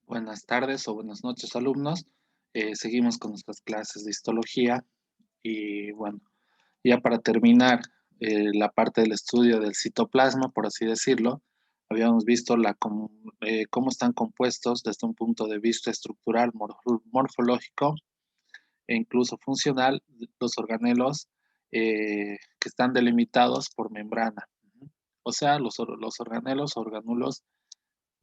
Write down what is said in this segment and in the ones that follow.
Buenas tardes o buenas noches, alumnos. Seguimos con nuestras clases de histología y bueno, ya para terminar la parte del estudio del citoplasma, por así decirlo, habíamos visto cómo están compuestos desde un punto de vista estructural, morfológico e incluso funcional los organelos que están delimitados por membrana. O sea, los organelos, orgánulos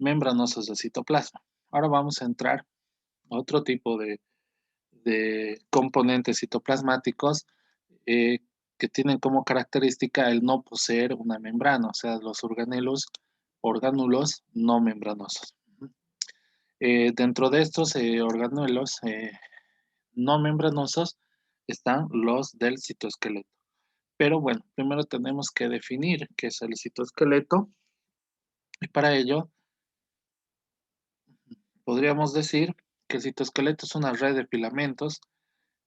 membranosos del citoplasma. Ahora vamos a entrar a otro tipo de componentes citoplasmáticos eh, que tienen como característica el no poseer una membrana, o sea, los orgánulos no membranosos. Dentro de estos orgánulos no membranosos están los del citoesqueleto. Pero bueno, primero tenemos que definir qué es el citoesqueleto y para ello podríamos decir que el citoesqueleto es una red de filamentos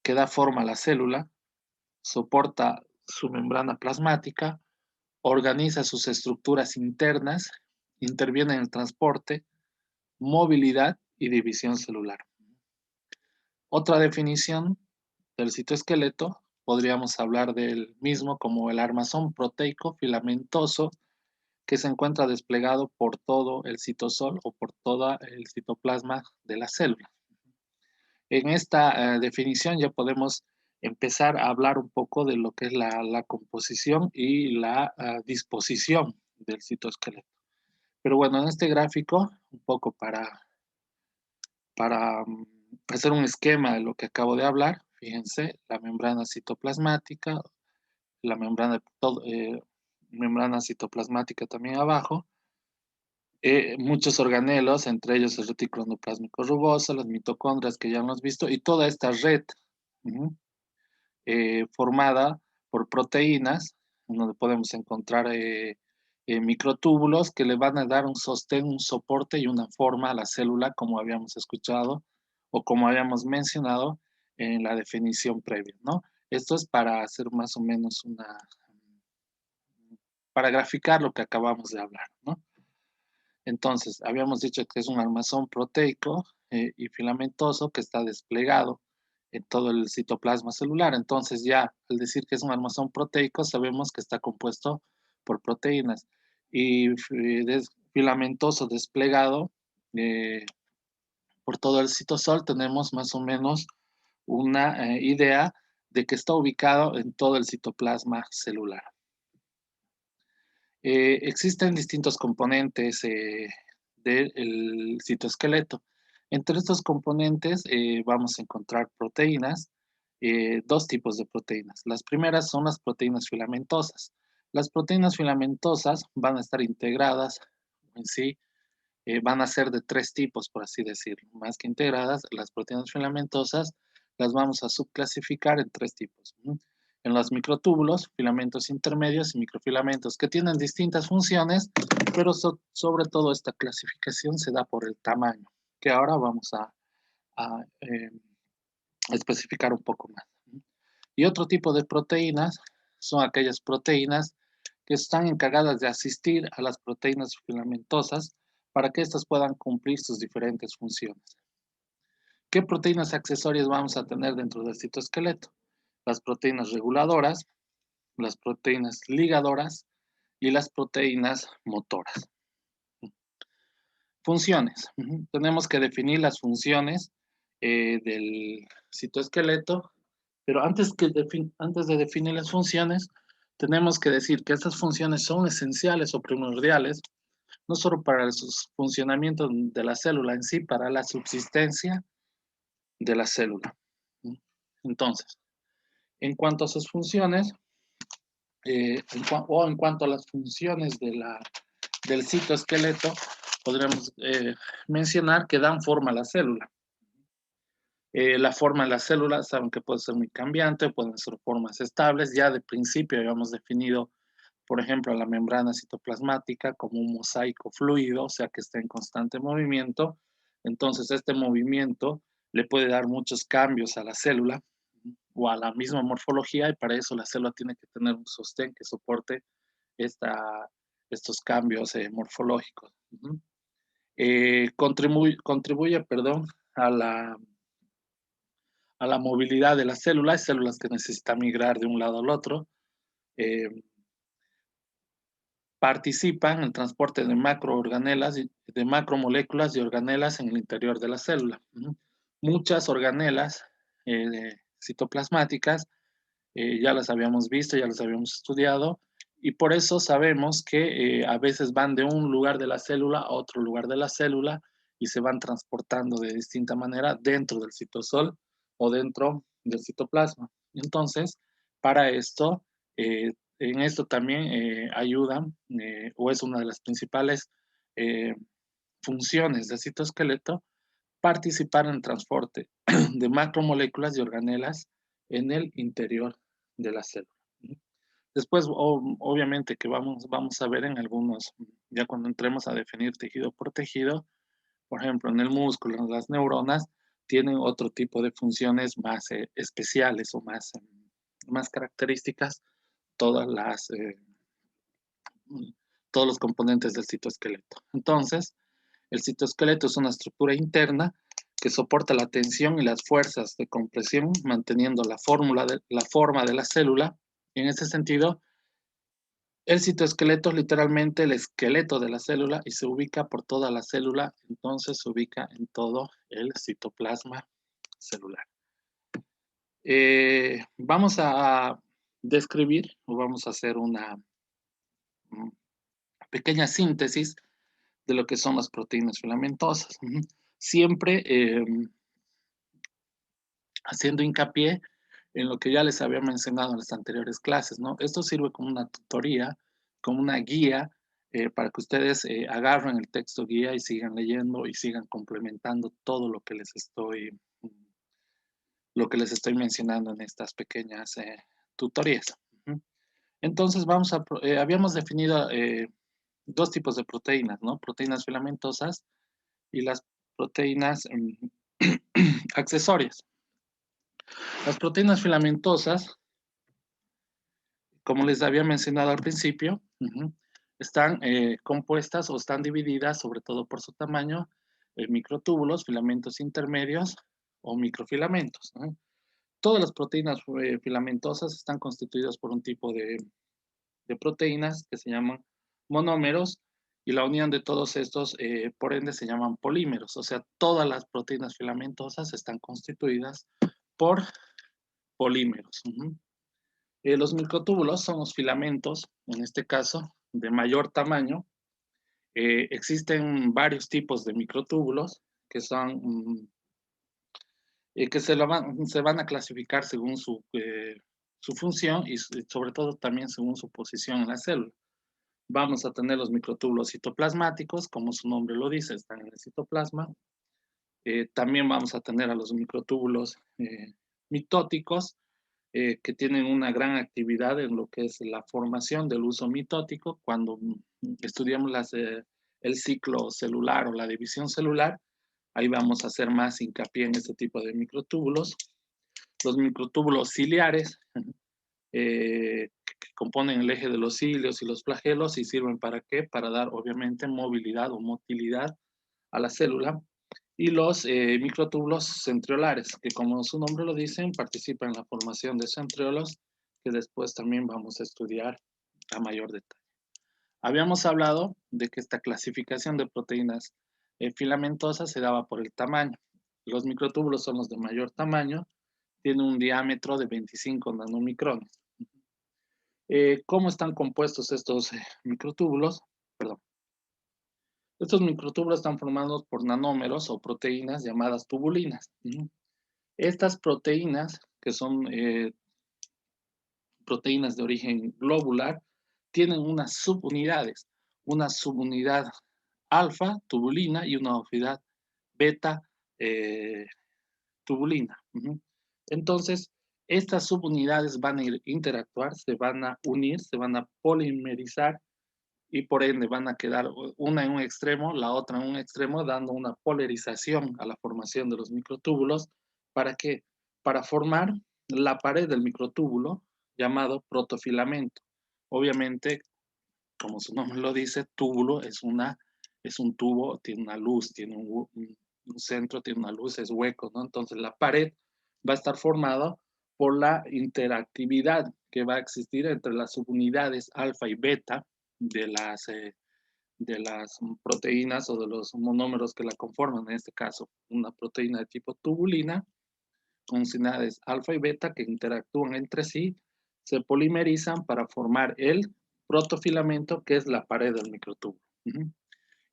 que da forma a la célula, soporta su membrana plasmática, organiza sus estructuras internas, interviene en el transporte, movilidad y división celular. Otra definición del citoesqueleto, podríamos hablar del mismo como el armazón proteico filamentoso que se encuentra desplegado por todo el citosol o por todo el citoplasma de la célula. En esta definición ya podemos empezar a hablar un poco de lo que es la composición y la disposición del citoesqueleto. Pero bueno, en este gráfico, un poco para hacer un esquema de lo que acabo de hablar, fíjense, la membrana citoplasmática, la membrana citoplasmática también abajo, muchos organelos, entre ellos el retículo endoplásmico rugoso, las mitocondrias que ya hemos visto, y toda esta red formada por proteínas, donde podemos encontrar microtúbulos que le van a dar un sostén, un soporte y una forma a la célula, como habíamos escuchado o como habíamos mencionado en la definición previa, ¿no? Esto es para hacer más o menos para graficar lo que acabamos de hablar, ¿no? Entonces, habíamos dicho que es un armazón proteico y filamentoso que está desplegado en todo el citoplasma celular. Entonces, ya al decir que es un armazón proteico, sabemos que está compuesto por proteínas. Y filamentoso desplegado por todo el citosol, tenemos más o menos una idea de que está ubicado en todo el citoplasma celular. Existen distintos componentes del citoesqueleto. Entre estos componentes vamos a encontrar proteínas, dos tipos de proteínas. Las primeras son las proteínas filamentosas. Las proteínas filamentosas van a estar integradas en sí, van a ser de tres tipos, por así decirlo. Más que integradas, las proteínas filamentosas las vamos a subclasificar en tres tipos. En los microtúbulos, filamentos intermedios y microfilamentos, que tienen distintas funciones, pero sobre todo esta clasificación se da por el tamaño, que ahora vamos a especificar un poco más. Y otro tipo de proteínas son aquellas proteínas que están encargadas de asistir a las proteínas filamentosas para que éstas puedan cumplir sus diferentes funciones. ¿Qué proteínas accesorias vamos a tener dentro del citoesqueleto? Las proteínas reguladoras, las proteínas ligadoras y las proteínas motoras. Funciones. Tenemos que definir las funciones del citoesqueleto, pero antes de definir las funciones, tenemos que decir que estas funciones son esenciales o primordiales, no solo para el funcionamiento de la célula en sí, para la subsistencia de la célula. Entonces, en cuanto a sus funciones, en cuanto a las funciones del citoesqueleto, podríamos mencionar que dan forma a la célula. La forma de las células, saben que puede ser muy cambiante, pueden ser formas estables. Ya de principio habíamos definido, por ejemplo, la membrana citoplasmática como un mosaico fluido, o sea que está en constante movimiento. Entonces, este movimiento le puede dar muchos cambios a la célula o a la misma morfología y para eso la célula tiene que tener un sostén que soporte esta, estos cambios morfológicos. contribuye, perdón, a la movilidad de las células que necesitan migrar de un lado al otro. eh, Participa en el transporte de macroorganelas, de macromoléculas y organelas en el interior de la célula. Muchas organelas citoplasmáticas ya las habíamos visto, ya las habíamos estudiado, y por eso sabemos que a veces van de un lugar de la célula a otro lugar de la célula y se van transportando de distinta manera dentro del citosol o dentro del citoplasma. Entonces, para esto, en esto también ayudan, o es una de las principales eh, funciones del citoesqueleto, participar en el transporte de macromoléculas y organelas en el interior de la célula. Después, obviamente, que vamos a ver en algunos, ya cuando entremos a definir tejido por tejido, por ejemplo, en el músculo, en las neuronas, tienen otro tipo de funciones más especiales o más características, todas las, todos los componentes del citoesqueleto. Entonces, el citoesqueleto es una estructura interna que soporta la tensión y las fuerzas de compresión, manteniendo la forma de la célula. En ese sentido, el citoesqueleto es literalmente el esqueleto de la célula y se ubica por toda la célula, entonces se ubica en todo el citoplasma celular. Vamos a describir o vamos a hacer una pequeña síntesis de lo que son las proteínas filamentosas. Siempre haciendo hincapié en lo que ya les había mencionado en las anteriores clases, ¿no? Esto sirve como una tutoría, como una guía, para que ustedes agarren el texto guía y sigan leyendo y sigan complementando todo lo que les estoy mencionando en estas pequeñas tutorías. Entonces, habíamos definido dos tipos de proteínas, ¿no? Proteínas filamentosas y las proteínas accesorias. Las proteínas filamentosas, como les había mencionado al principio, están compuestas o están divididas, sobre todo por su tamaño, en microtúbulos, filamentos intermedios o microfilamentos. Todas las proteínas filamentosas están constituidas por un tipo de proteínas que se llaman monómeros, y la unión de todos estos, por ende, se llaman polímeros. O sea, todas las proteínas filamentosas están constituidas por polímeros. Los microtúbulos son los filamentos, en este caso, de mayor tamaño. Existen varios tipos de microtúbulos que son que se van a clasificar según su función y sobre todo también según su posición en la célula. Vamos a tener los microtúbulos citoplasmáticos, como su nombre lo dice, están en el citoplasma. También vamos a tener a los microtúbulos mitóticos, que tienen una gran actividad en lo que es la formación del uso mitótico. Cuando estudiamos el ciclo celular o la división celular, ahí vamos a hacer más hincapié en este tipo de microtúbulos. Los microtúbulos ciliares, que componen el eje de los cilios y los flagelos, y sirven ¿para qué? Para dar, obviamente, movilidad o motilidad a la célula. Y los microtúbulos centriolares, que como su nombre lo dice, participan en la formación de centriolos, que después también vamos a estudiar a mayor detalle. Habíamos hablado de que esta clasificación de proteínas filamentosas se daba por el tamaño. Los microtúbulos son los de mayor tamaño, tienen un diámetro de 25 nanomicrones. ¿Cómo están compuestos estos microtúbulos? Perdón. Estos microtúbulos están formados por nanómeros o proteínas llamadas tubulinas. Estas proteínas, que son proteínas de origen globular, tienen unas subunidades, una subunidad alfa tubulina y una unidad beta tubulina. Entonces, estas subunidades van a interactuar, se van a unir, se van a polimerizar y por ende van a quedar una en un extremo, la otra en un extremo, dando una polarización a la formación de los microtúbulos. ¿Para qué? Para formar la pared del microtúbulo llamado protofilamento. Obviamente, como su nombre lo dice, túbulo es una es un tubo, tiene una luz, tiene un centro, tiene una luz, es hueco, ¿no? Entonces la pared va a estar formada por la interactividad que va a existir entre las subunidades alfa y beta de las proteínas o de los monómeros que la conforman, en este caso una proteína de tipo tubulina, con unidades alfa y beta que interactúan entre sí, se polimerizan para formar el protofilamento, que es la pared del microtubo.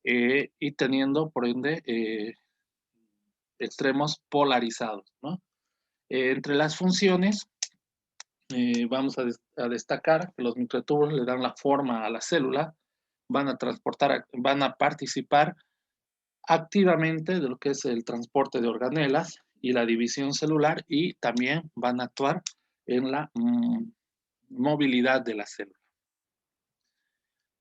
Y teniendo, por ende, extremos polarizados, ¿no? Entre las funciones, vamos a destacar que los microtubulos le dan la forma a la célula, van a participar activamente de lo que es el transporte de organelas y la división celular, y también van a actuar en la movilidad de la célula.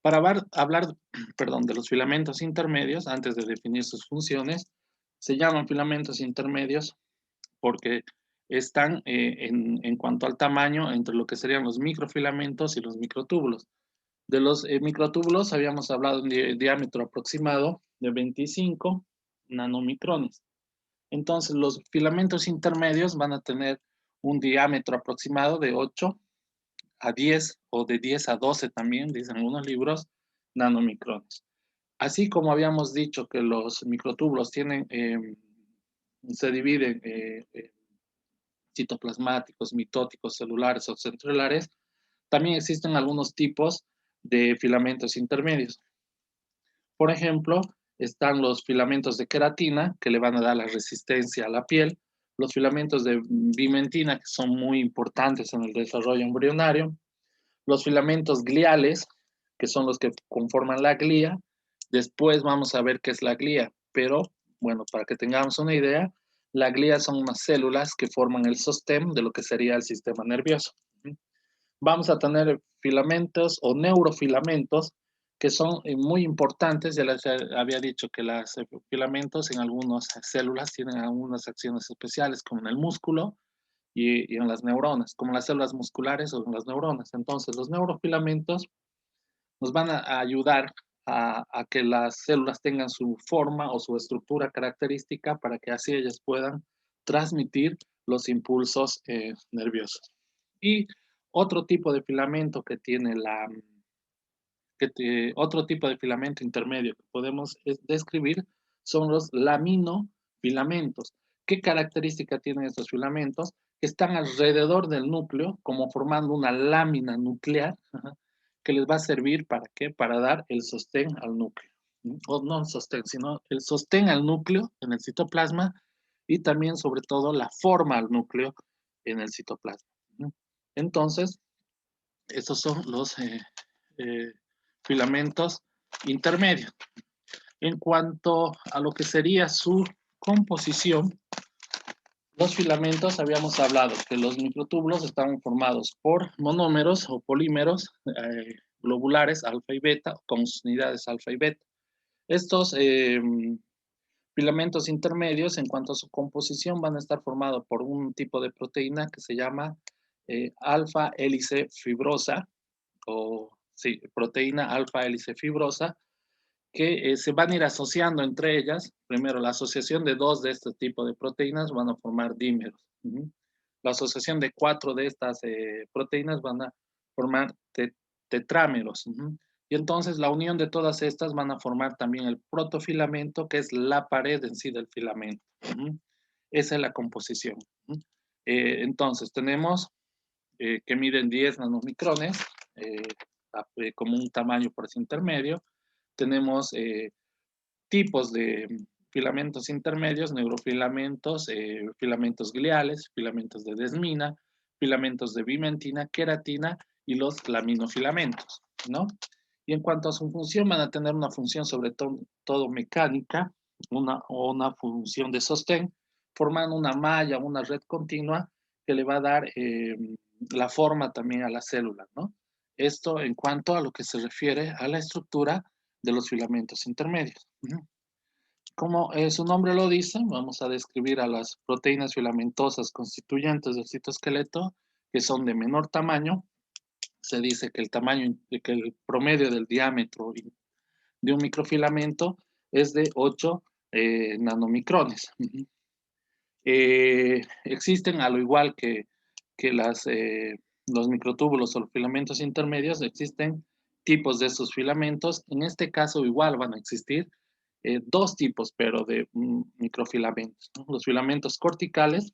Para hablar perdón, de los filamentos intermedios, antes de definir sus funciones, se llaman filamentos intermedios porque están en cuanto al tamaño entre lo que serían los microfilamentos y los microtúbulos. De los microtúbulos habíamos hablado de diámetro aproximado de 25 nanomicrones. Entonces, los filamentos intermedios van a tener un diámetro aproximado de 8 a 10 o de 10 a 12 también, dicen algunos libros, nanomicrones. Así como habíamos dicho que los microtúbulos se dividen citoplasmáticos, mitóticos, celulares o centrulares, también existen algunos tipos de filamentos intermedios. Por ejemplo, están los filamentos de queratina, que le van a dar la resistencia a la piel, los filamentos de bimentina, que son muy importantes en el desarrollo embrionario, los filamentos gliales, que son los que conforman la glía. Después vamos a ver qué es la glía, pero bueno, para que tengamos una idea, la glía son unas células que forman el sostén de lo que sería el sistema nervioso. Vamos a tener filamentos o neurofilamentos que son muy importantes. Ya les había dicho que los filamentos en algunas células tienen algunas acciones especiales, como en el músculo y en las neuronas, como las células musculares o en las neuronas. Entonces, los neurofilamentos nos van a ayudar a que las células tengan su forma o su estructura característica para que así ellas puedan transmitir los impulsos nerviosos. Y otro tipo de filamento que tiene otro tipo de filamento intermedio que podemos describir son los laminofilamentos. ¿Qué característica tienen estos filamentos? Que están alrededor del núcleo, como formando una lámina nuclear, que les va a servir para qué? Para dar el sostén al núcleo. O no el sostén, sino el sostén al núcleo en el citoplasma y también, sobre todo, la forma al núcleo en el citoplasma. Entonces, estos son los filamentos intermedios. En cuanto a lo que sería su composición, los filamentos, habíamos hablado que los microtúbulos están formados por monómeros o polímeros globulares alfa y beta, con sus unidades alfa y beta. Estos filamentos intermedios, en cuanto a su composición, van a estar formados por un tipo de proteína que se llama alfa hélice fibrosa, o sí, proteína alfa hélice fibrosa, que se van a ir asociando entre ellas. Primero, la asociación de dos de este tipo de proteínas van a formar dímeros. La asociación de 4 de estas proteínas van a formar tetrámeros. Y entonces la unión de todas estas van a formar también el protofilamento, que es la pared en sí del filamento. Esa es la composición. Entonces tenemos que miden 10 nanomicrones, como un tamaño por ese intermedio. Tenemos tipos de filamentos intermedios, neurofilamentos, filamentos gliales, filamentos de desmina, filamentos de bimentina, queratina y los laminofilamentos, ¿no? Y en cuanto a su función, van a tener una función sobre todo mecánica, una función de sostén, formando una malla, una red continua que le va a dar la forma también a la célula, ¿no? Esto en cuanto a lo que se refiere a la estructura de los filamentos intermedios. Como su nombre lo dice, vamos a describir a las proteínas filamentosas constituyentes del citoesqueleto, que son de menor tamaño. Se dice que el promedio del diámetro de un microfilamento es de 8 nanomicrones. Existen, al igual que los microtúbulos o los filamentos intermedios, existen tipos de esos filamentos. En este caso, igual van a existir dos tipos, pero de microfilamentos, ¿no? Los filamentos corticales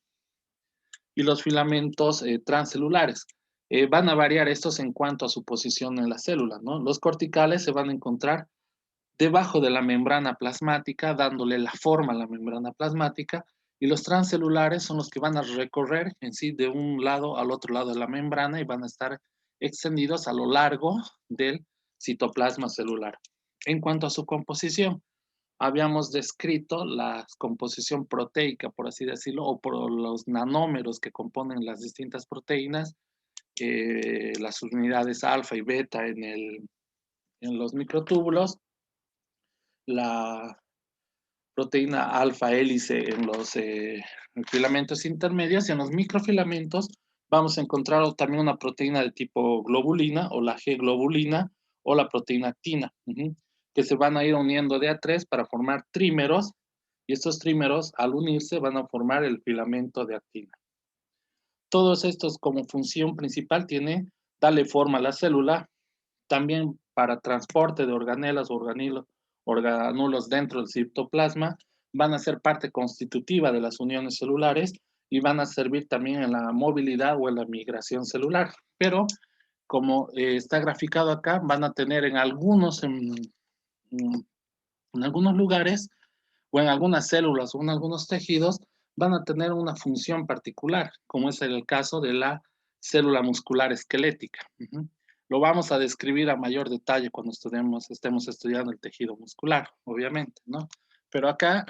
y los filamentos transcelulares. Van a variar estos en cuanto a su posición en la célula, ¿no? Los corticales se van a encontrar debajo de la membrana plasmática, dándole la forma a la membrana plasmática, y los transcelulares son los que van a recorrer en sí de un lado al otro lado de la membrana y van a estar extendidos a lo largo del citoplasma celular. En cuanto a su composición, habíamos descrito la composición proteica, por así decirlo, o por los nanómeros que componen las distintas proteínas, las unidades alfa y beta en los microtúbulos, la proteína alfa hélice en los filamentos intermedios, y en los microfilamentos vamos a encontrar también una proteína de tipo globulina o la G-globulina o la proteína actina, que se van a ir uniendo de a tres para formar trímeros, y estos trímeros al unirse van a formar el filamento de actina. Todos estos como función principal tiene darle forma a la célula, también para transporte de organelas o organulos dentro del citoplasma, van a ser parte constitutiva de las uniones celulares y van a servir también en la movilidad o en la migración celular. Pero, como está graficado acá, van a tener en algunos lugares o en algunas células o en algunos tejidos, van a tener una función particular, como es el caso de la célula muscular esquelética. Lo vamos a describir a mayor detalle cuando estemos estudiando el tejido muscular, obviamente, ¿no? Pero acá,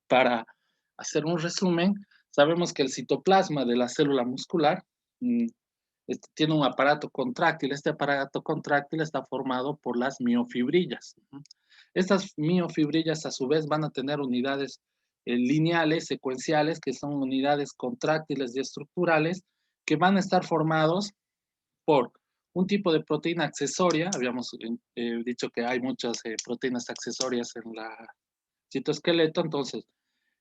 para hacer un resumen, sabemos que el citoplasma de la célula muscular tiene un aparato contráctil. Este aparato contráctil está formado por las miofibrillas. Estas miofibrillas, a su vez, van a tener unidades lineales, secuenciales, que son unidades contráctiles y estructurales, que van a estar formados por un tipo de proteína accesoria. Habíamos dicho que hay muchas proteínas accesorias en la citoesqueleto. Entonces,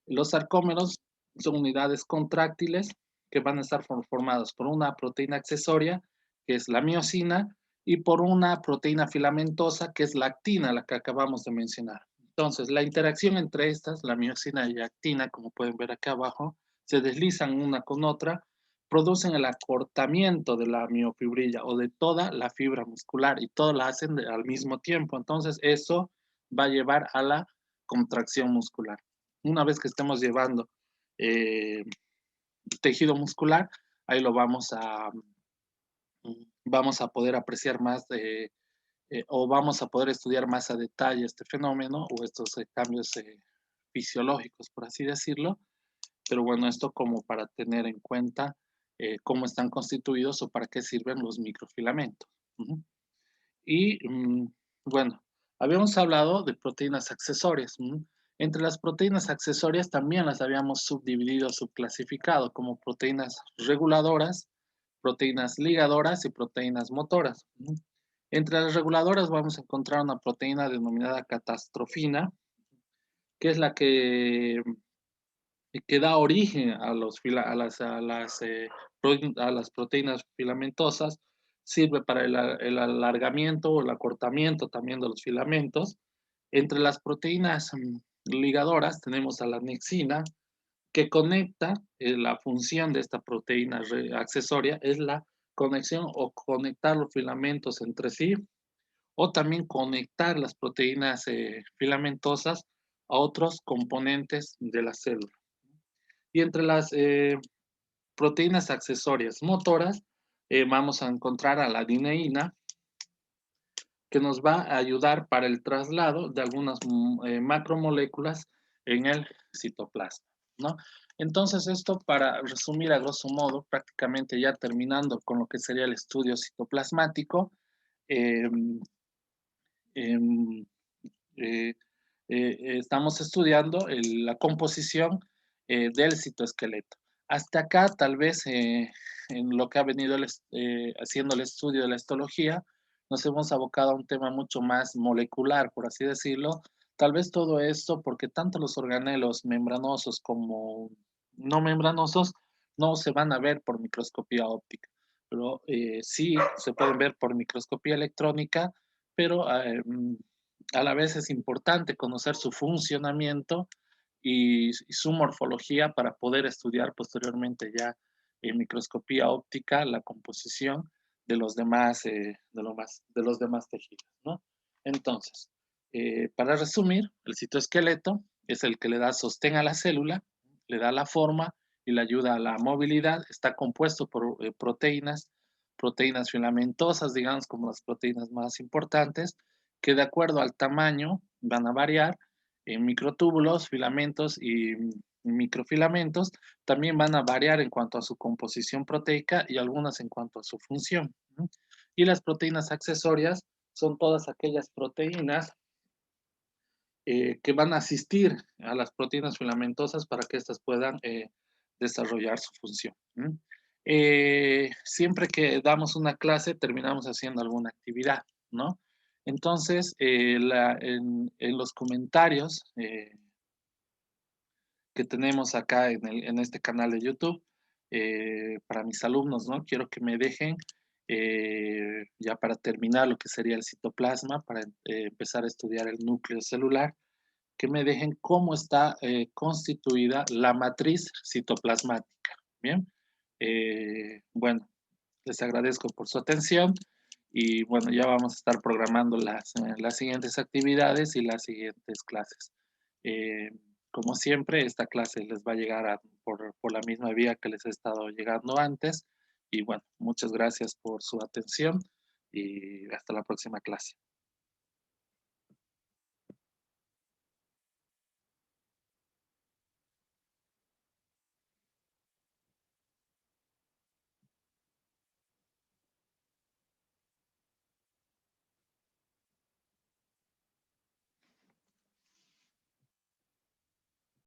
los sarcómeros son unidades contráctiles que van a estar formadas por una proteína accesoria, que es la miosina, y por una proteína filamentosa, que es la actina, la que acabamos de mencionar. Entonces, la interacción entre estas, la miosina y la actina, como pueden ver acá abajo, se deslizan una con otra, producen el acortamiento de la miofibrilla o de toda la fibra muscular, y todo la hacen al mismo tiempo. Entonces, eso va a llevar a la contracción muscular. Una vez que estemos llevando tejido muscular, ahí lo vamos a poder apreciar más o vamos a poder estudiar más a detalle este fenómeno o estos cambios fisiológicos, por así decirlo. Pero bueno, esto como para tener en cuenta cómo están constituidos o para qué sirven los microfilamentos. Y bueno, habíamos hablado de proteínas accesorias. Entre las proteínas accesorias también las habíamos subdividido, subclasificado como proteínas reguladoras, proteínas ligadoras y proteínas motoras. Entre las reguladoras vamos a encontrar una proteína denominada catastrofina, que es la que da origen a las proteínas filamentosas, sirve para el alargamiento o el acortamiento también de los filamentos. Entre las proteínas ligadoras tenemos a la nexina, que conecta, la función de esta proteína accesoria es la conexión o conectar los filamentos entre sí, o también conectar las proteínas filamentosas a otros componentes de la célula. Y entre las proteínas accesorias motoras, vamos a encontrar a la dineína, que nos va a ayudar para el traslado de algunas macromoléculas en el citoplasma, ¿no? Entonces, esto para resumir a grosso modo, prácticamente ya terminando con lo que sería el estudio citoplasmático, eh, eh, eh, estamos estudiando la composición del citoesqueleto. Hasta acá, tal vez, en lo que ha venido haciendo el estudio de la histología, nos hemos abocado a un tema mucho más molecular, por así decirlo. Tal vez todo esto porque tanto los organelos membranosos como no membranosos no se van a ver por microscopía óptica, pero sí se pueden ver por microscopía electrónica, pero a la vez es importante conocer su funcionamiento y su morfología para poder estudiar posteriormente ya en microscopía óptica la composición de los demás, de los demás tejidos, ¿no? Entonces, para resumir, el citoesqueleto es el que le da sostén a la célula, le da la forma y le ayuda a la movilidad. Está compuesto por proteínas filamentosas, digamos, como las proteínas más importantes, que de acuerdo al tamaño van a variar en microtúbulos, filamentos y microfilamentos. También van a variar en cuanto a su composición proteica y algunas en cuanto a su función. ¿No? Y las proteínas accesorias son todas aquellas proteínas que van a asistir a las proteínas filamentosas para que éstas puedan desarrollar su función. Siempre que damos una clase, terminamos haciendo alguna actividad, ¿no? Entonces, en los comentarios que tenemos acá en este canal de YouTube, para mis alumnos, ¿no? Quiero que me dejen, ya para terminar lo que sería el citoplasma, para empezar a estudiar el núcleo celular, que me dejen cómo está constituida la matriz citoplasmática. Bien, bueno, les agradezco por su atención y bueno, ya vamos a estar programando las siguientes actividades y las siguientes clases. Eh, Como siempre, esta clase les va a llegar por la misma vía que les he estado llegando antes. Y bueno, muchas gracias por su atención y hasta la próxima clase.